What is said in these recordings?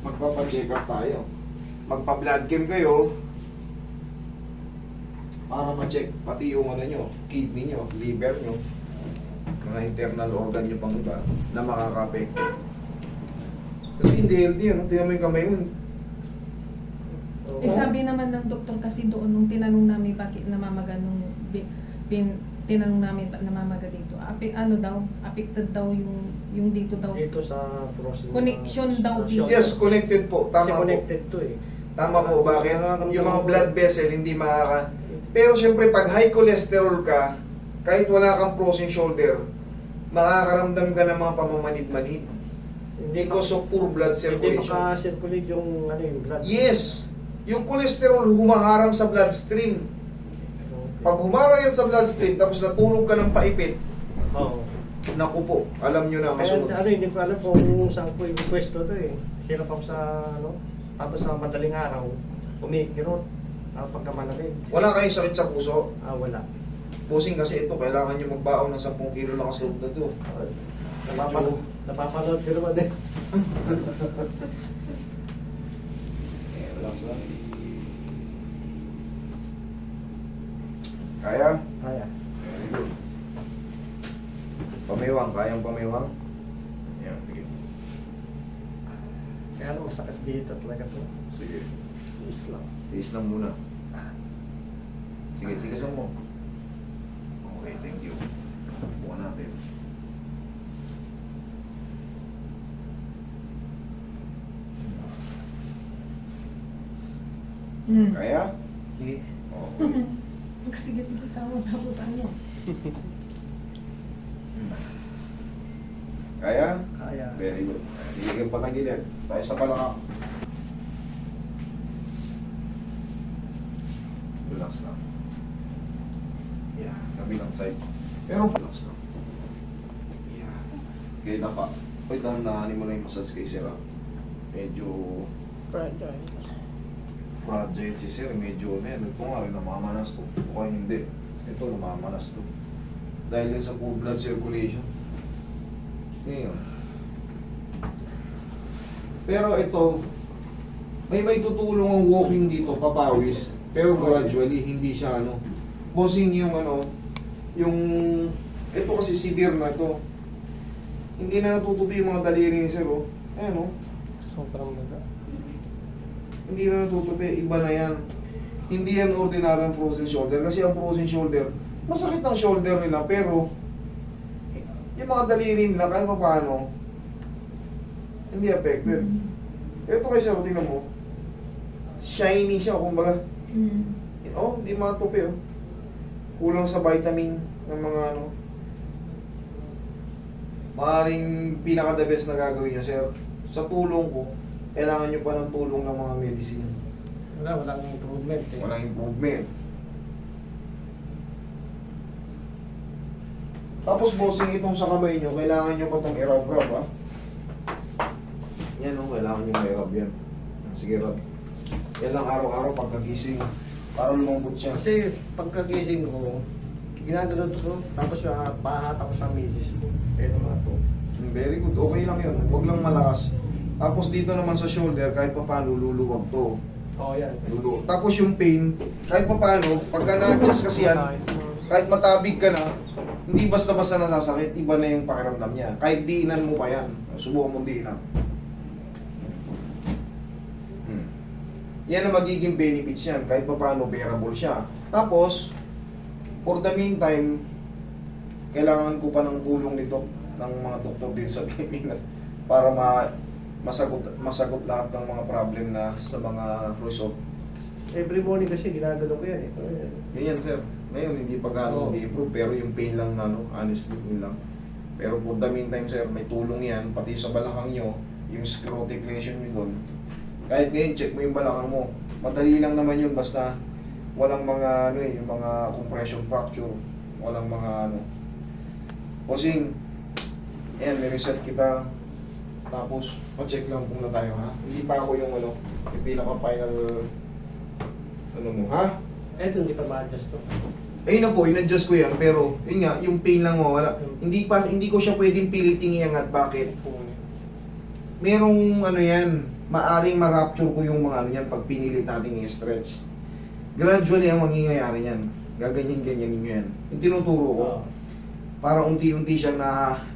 magpapacheck up tayo. Magpa-blood chem kayo para ma-check pati yung ano nyo, kidney nyo, liver nyo, mga internal organ nyo pang iba na makaka-apekto. Kasi hindi healthy yan. Tingnan mo yung kamay mo. Eh, sabi naman ng doktor kasi doon nung tinanong namin bakit namamaga nung tinanong namin namamaga dito. Ano daw, affected daw yung dito daw. Dito sa process. Connection daw dito. Yes, connected po. Kasi Tama po. connected to eh. Tama po. Bakit? Yung mga blood vessel hindi makaka... Pero siyempre pag high cholesterol ka, kahit wala kang frozen shoulder, makakaramdam ka ng mga pamamanid-manid. Because of poor blood Hindi circulation. maka-circulate yung ano yung blood. Yes. Yung cholesterol humaharang sa bloodstream. Okay. Pag humarang yan sa bloodstream, tapos natulog ka ng paipit, Oo. naku po, alam nyo na Kaya kasunod. ano, hindi ko alam kung saan ko yung pwesto to eh. Hirap ako sa ano, tapos sa madaling araw, umikirot, pagka malamig. Wala kayong sakit sa puso. Wala. Pusing kasi ito, kailangan nyo magbaon ng 10 kilo na kasunod na to. Napapanood ko naman eh. Relax lang. Kaya? Kaya. Very good. Pamiwang, kayang pamiwang? Yan, sige. Kaya ano, masakit dito talaga to. Sige. Is lang. Tiis lang muna. Sige, tigasan mo. Okay, thank you. Bukan natin. Kaya? Sige. Okay. Sige, tama tapos ano. Kaya? Kaya. Very good. Hindi kang patagilid. Tayo sa palakak. Relax lang. Yeah, kabilang side. Pero relax lang. Yeah. Okay, dapa. Uy, dahan-dahanin mo na yung massage kay Sir. Medyo fragile si Sir. Medyo, ito nga rin namamanas to. O hindi. Ito, namamanas to. Dahil yun sa poor blood circulation. Kasi yun. Pero ito, may tutulong ang walking dito, papawis. Pero gradually, hindi siya ano. Bossing yung ano, yung, ito kasi severe na ito. Hindi na natutupi yung mga daliri ni Sir, oh. Ayan, oh. Sobrang baga. Hindi na natutupi, iba na yan. Hindi yan ordinaryong frozen shoulder. Kasi ang frozen shoulder, masakit ang shoulder nila, pero yung mga daliri nila, kahit pa paano, hindi affected. Ito kay Sir, tingnan mo, shiny siya, kumbaga. Oh, hindi matupi, oh. Kulang sa vitamin ng mga ano. Maaaring pinaka-the best na gagawin niya, Sir. Sa tulong ko, kailangan nyo pa ng tulong ng mga medicine. Walang improvement eh. Walang improvement. Tapos bossing itong sa kamay nyo, kailangan nyo pa itong i-rub-rub, ha? Yan, oh, kailangan nyo i-rub yan. Sige, rub. Yan lang araw-araw pagkagising, para lumambot siya. Kasi pagkagising ko, ginagano ko, tapos pahat ako sa misis ko. Ito nga to. Very good, okay lang yun. Huwag lang malakas. Tapos dito naman sa shoulder, kahit pa paano, luluwag to. Oo, yan. Luluwag. Tapos yung pain, kahit pa paano, pagka na-adjust kasi yan, kahit matabig ka na, hindi basta-basta nasasakit, iba na yung pakiramdam niya. Kahit diinan mo pa yan, subukan mong diinan. Yan ang magiging benefits yan, kahit pa paano bearable siya. Tapos, for the meantime, kailangan ko pa ng tulong nito ng mga doktor dito sa Pilipinas para masagot lahat ng mga problem na sa mga result. Every morning kasi ginagano ko yan eh. Ganyan sir. Ngayon hindi pa gano'ng i-improve pero yung pain lang na no, honestly yun lang. Pero for the meantime sir, may tulong yan pati sa balakang nyo, yung sclerotic lesion nyo doon. Kahit ngayon check mo yung balakang mo. Madali lang naman yun basta walang mga ano yung mga compression fracture, walang mga ano. Posing, ayan, may reset kita. Tapos, pa-check lang kung na tayo ha. Hindi pa ako yung ano, yung pinaka-final ano mo, ha? Eto, hindi pa ma-adjust to. Ayun na po, in-adjust ko yan, pero yun nga, yung pain lang wala. Hindi ko siya pwedeng piliting iangat. Bakit? Merong ano yan, maaring ma-rupture ko yung mga ano yan pag pinilit nating i-stretch. Gradually ang mangyayari yan. Gaganyan-ganyanin nyo yan. Yung tinuturo ko, Oo. para unti-unti siyang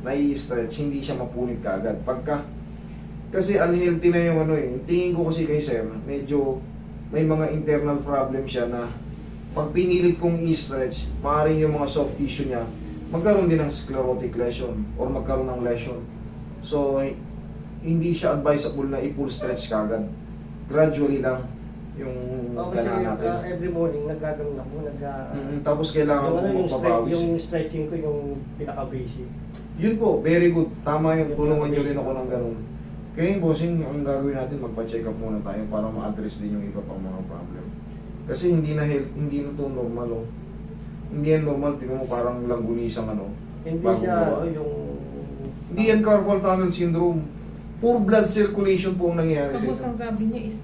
nai-stretch, hindi siya mapunit kaagad. Kasi unhealthy na yung ano eh. Tingin ko kasi kay sir, medyo may mga internal problem siya na pag pinilit kong i-stretch, maaaring yung mga soft tissue niya, magkaroon din ng sclerotic lesion or magkaroon ng lesion. So, hindi siya advisable na i-full stretch kagad. Gradually lang yung Kasi gana natin. every morning naggaganon ako, Tapos kailangan yung, ko yung, magpapawis. yung stretching ko yung pinaka-basic. Yun po, very good. Tama yun. Yung Tulungan nyo rin basic. ako ng ganun. Kaya yung bossing, ang gagawin natin, magpa-check up muna tayo para ma-address din yung iba pang mga problem. Kasi hindi na to normal oh. Hindi yan normal, tingnan mo parang langgunisang ano. Hindi Bagong siya gawa. yung... Hindi yan carpal tunnel syndrome. Poor blood circulation po ang nangyayari sa Tapos inyo. ang sabi niya is